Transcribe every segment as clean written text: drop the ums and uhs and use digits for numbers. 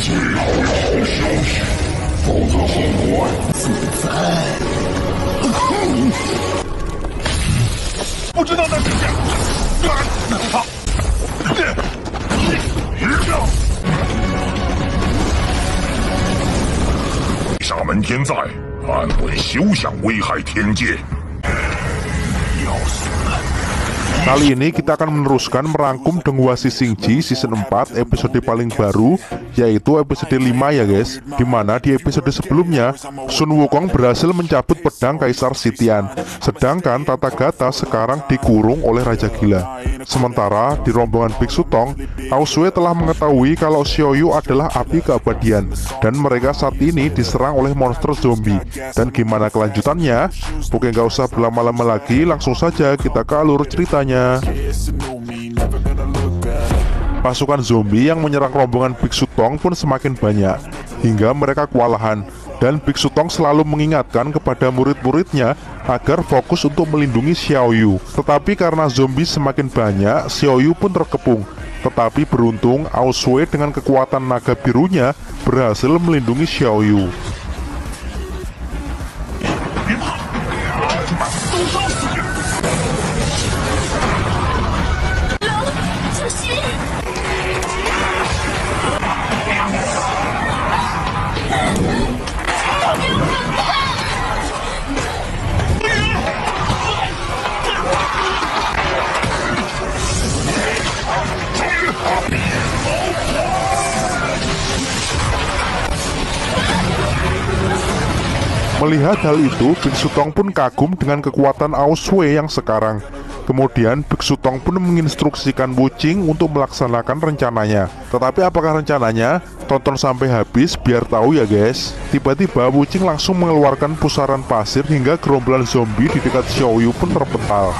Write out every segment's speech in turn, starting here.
不知道在哪沙门天在，安魂休想危害天界。要死了！ Kali ini kita akan meneruskan merangkum Donghuashi Shinji season 4 episode paling baru, yaitu episode 5 ya guys. Dimana di episode sebelumnya Sun Wukong berhasil mencabut pedang Kaisar Sitian, sedangkan Tathagata sekarang dikurung oleh Raja Gila. Sementara di rombongan Biksu Tong, Aosue telah mengetahui kalau Xiaoyu adalah api keabadian, dan mereka saat ini diserang oleh monster zombie. Dan gimana kelanjutannya? Oke, nggak usah berlama-lama lagi, langsung saja kita ke alur ceritanya. Pasukan zombie yang menyerang rombongan Biksu Tong pun semakin banyak, hingga mereka kewalahan. Dan Biksu Tong selalu mengingatkan kepada murid-muridnya agar fokus untuk melindungi Xiaoyu. Tetapi karena zombie semakin banyak, Xiaoyu pun terkepung. Tetapi beruntung, Aosue dengan kekuatan naga birunya berhasil melindungi Xiaoyu. Melihat hal itu, Biksu Tong pun kagum dengan kekuatan Aosue yang sekarang. Kemudian Biksu Tong pun menginstruksikan Wuqing untuk melaksanakan rencananya. Tetapi apakah rencananya? Tonton sampai habis biar tahu ya guys. Tiba-tiba Wuqing langsung mengeluarkan pusaran pasir hingga gerombolan zombie di dekat Xiaoyu pun terpental.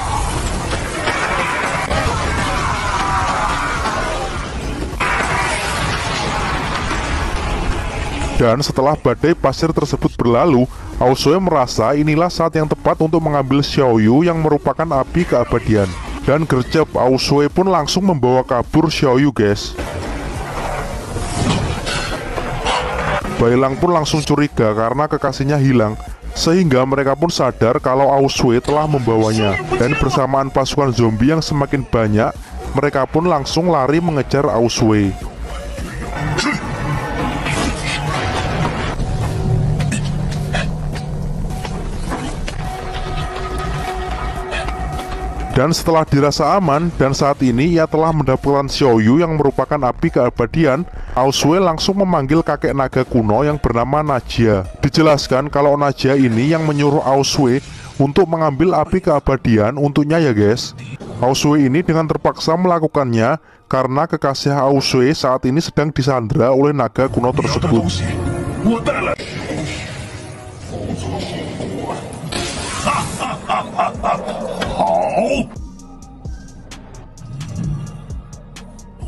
Dan setelah badai pasir tersebut berlalu, Aosue merasa inilah saat yang tepat untuk mengambil Xiaoyu yang merupakan api keabadian. Dan gercep, Aosue pun langsung membawa kabur Xiaoyu guys. Bailang pun langsung curiga karena kekasihnya hilang, sehingga mereka pun sadar kalau Aosue telah membawanya. Dan bersamaan pasukan zombie yang semakin banyak, mereka pun langsung lari mengejar Aosue. Dan setelah dirasa aman, dan saat ini ia telah mendapatkan Xiaoyu yang merupakan api keabadian, Aosue langsung memanggil kakek naga kuno yang bernama Najia. Dijelaskan kalau Najia ini yang menyuruh Aosue untuk mengambil api keabadian untuknya ya guys. Aosue ini dengan terpaksa melakukannya karena kekasih Aosue saat ini sedang disandra oleh naga kuno tersebut.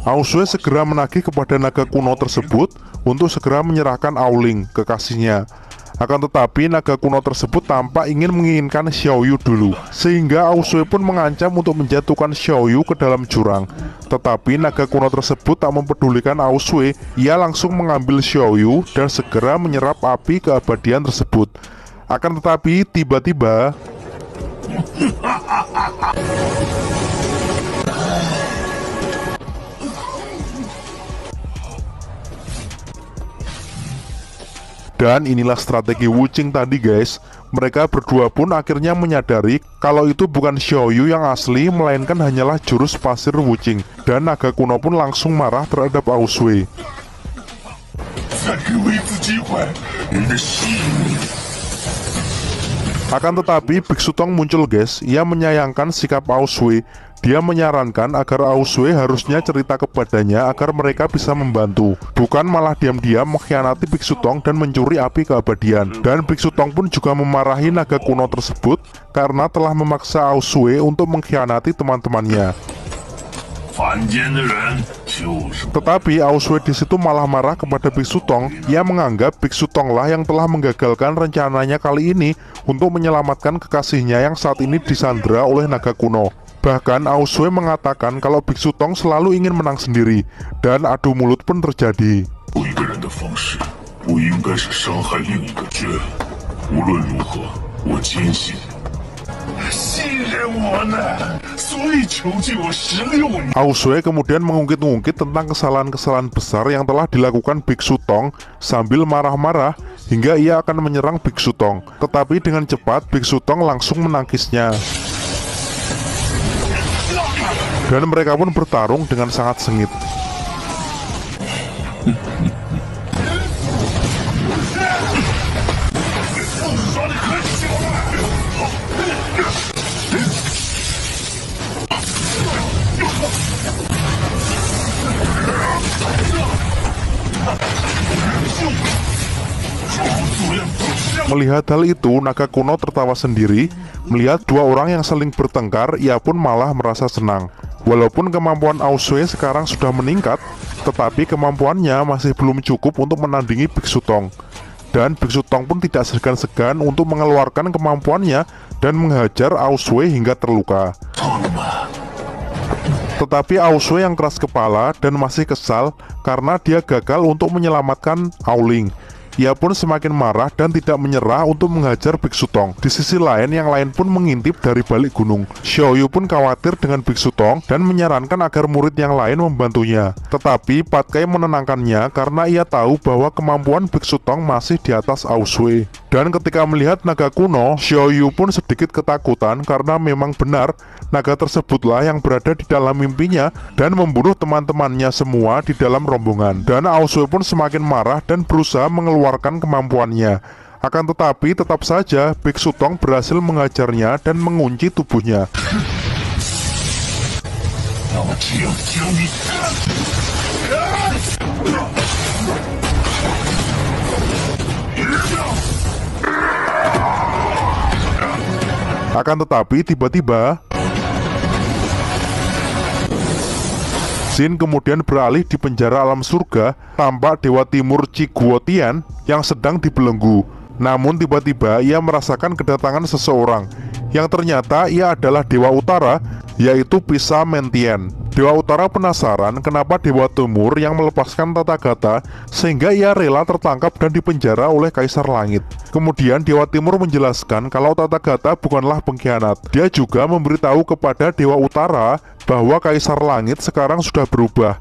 Aosue segera menagih kepada naga kuno tersebut untuk segera menyerahkan Aoling, kekasihnya. Akan tetapi naga kuno tersebut tampak ingin menginginkan Xiaoyu dulu, sehingga Aosue pun mengancam untuk menjatuhkan Xiaoyu ke dalam jurang. Tetapi naga kuno tersebut tak mempedulikan Aosue, ia langsung mengambil Xiaoyu dan segera menyerap api keabadian tersebut. Akan tetapi tiba-tiba dan inilah strategi Wuqing tadi guys. Mereka berdua pun akhirnya menyadari kalau itu bukan Xiaoyu yang asli, melainkan hanyalah jurus pasir Wuqing. Dan naga kuno pun langsung marah terhadap Aosue. Akan tetapi Biksu Tong muncul guys. Ia menyayangkan sikap Aosue. Dia menyarankan agar Aosue harusnya cerita kepadanya agar mereka bisa membantu, bukan malah diam-diam mengkhianati Biksu Tong dan mencuri api keabadian. Dan Biksu Tong pun juga memarahi naga kuno tersebut karena telah memaksa Aosue untuk mengkhianati teman-temannya. Tetapi Aosue di situ malah marah kepada Biksu Tong. Ia menganggap Biksu Tong lah yang telah menggagalkan rencananya kali ini untuk menyelamatkan kekasihnya yang saat ini disandra oleh naga kuno. Bahkan Aosue mengatakan kalau Biksu Tong selalu ingin menang sendiri, dan adu mulut pun terjadi. 的方式不应该是伤害另一个人。无论如何，我坚信。信任我呢，所以囚禁我16年。 Auswe kemudian mengungkit-ungkit tentang kesalahan-kesalahan besar yang telah dilakukan Biksu Tong sambil marah-marah hingga ia akan menyerang Biksu Tong. Tetapi dengan cepat Biksu Tong langsung menangkisnya. Dan mereka pun bertarung dengan sangat sengit. Melihat hal itu, naga kuno tertawa sendiri. Melihat dua orang yang saling bertengkar, ia pun malah merasa senang. Walaupun kemampuan Auswe sekarang sudah meningkat, tetapi kemampuannya masih belum cukup untuk menandingi Biksu Tong. Dan Biksu Tong pun tidak segan-segan untuk mengeluarkan kemampuannya dan menghajar Auswe hingga terluka. Tetapi Auswe yang keras kepala dan masih kesal karena dia gagal untuk menyelamatkan Aoling. Ia pun semakin marah dan tidak menyerah untuk menghajar Biksu Tong. Di sisi lain, yang lain pun mengintip dari balik gunung. Xiaoyu pun khawatir dengan Biksu Tong dan menyarankan agar murid yang lain membantunya. Tetapi Patkai menenangkannya karena ia tahu bahwa kemampuan Biksu Tong masih di atas Auswe. Dan ketika melihat naga kuno, Xiaoyu pun sedikit ketakutan karena memang benar naga tersebutlah yang berada di dalam mimpinya dan membunuh teman-temannya semua di dalam rombongan. Dan Auswe pun semakin marah dan berusaha mengeluarkan kemampuannya. Akan tetapi tetap saja Biksu Tong berhasil menghajarnya dan mengunci tubuhnya. Akan tetapi tiba-tiba Jin kemudian beralih di penjara alam surga. Tampak Dewa Timur Chiguotian yang sedang dibelenggu. Namun tiba-tiba ia merasakan kedatangan seseorang yang ternyata ia adalah Dewa Utara, yaitu Pisa Mentian. Dewa Utara penasaran kenapa Dewa Timur yang melepaskan Tathagata sehingga ia rela tertangkap dan dipenjara oleh Kaisar Langit. Kemudian Dewa Timur menjelaskan kalau Tathagata bukanlah pengkhianat. Dia juga memberitahu kepada Dewa Utara bahwa Kaisar Langit sekarang sudah berubah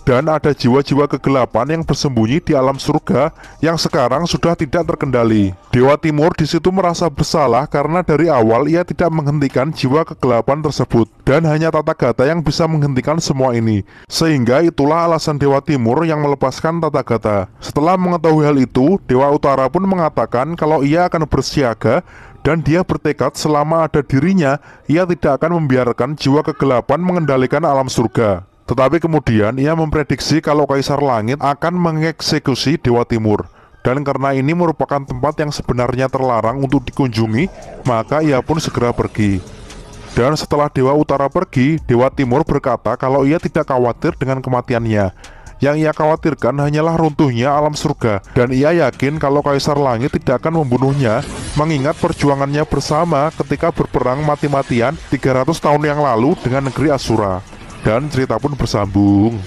dan ada jiwa-jiwa kegelapan yang bersembunyi di alam surga yang sekarang sudah tidak terkendali. Dewa Timur di situ merasa bersalah karena dari awal ia tidak menghentikan jiwa kegelapan tersebut dan hanya Tathagata yang bisa menghentikan semua ini. Sehingga itulah alasan Dewa Timur yang melepaskan Tathagata. Setelah mengetahui hal itu, Dewa Utara pun mengatakan kalau ia akan bersiaga dan dia bertekad selama ada dirinya, ia tidak akan membiarkan jiwa kegelapan mengendalikan alam surga. Tetapi kemudian ia memprediksi kalau Kaisar Langit akan mengeksekusi Dewa Timur. Dan karena ini merupakan tempat yang sebenarnya terlarang untuk dikunjungi, maka ia pun segera pergi. Dan setelah Dewa Utara pergi, Dewa Timur berkata kalau ia tidak khawatir dengan kematiannya. Yang ia khawatirkan hanyalah runtuhnya alam surga. Dan ia yakin kalau Kaisar Langit tidak akan membunuhnya, mengingat perjuangannya bersama ketika berperang mati-matian 300 tahun yang lalu dengan negeri Asura. Dan cerita pun bersambung.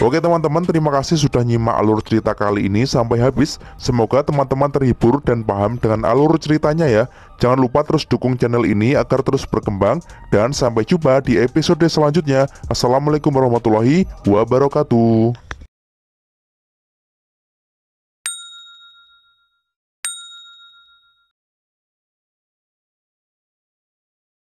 Oke teman-teman, terima kasih sudah nyimak alur cerita kali ini sampai habis. Semoga teman-teman terhibur dan paham dengan alur ceritanya ya. Jangan lupa terus dukung channel ini agar terus berkembang. Dan sampai jumpa di episode selanjutnya. Assalamualaikum warahmatullahi wabarakatuh.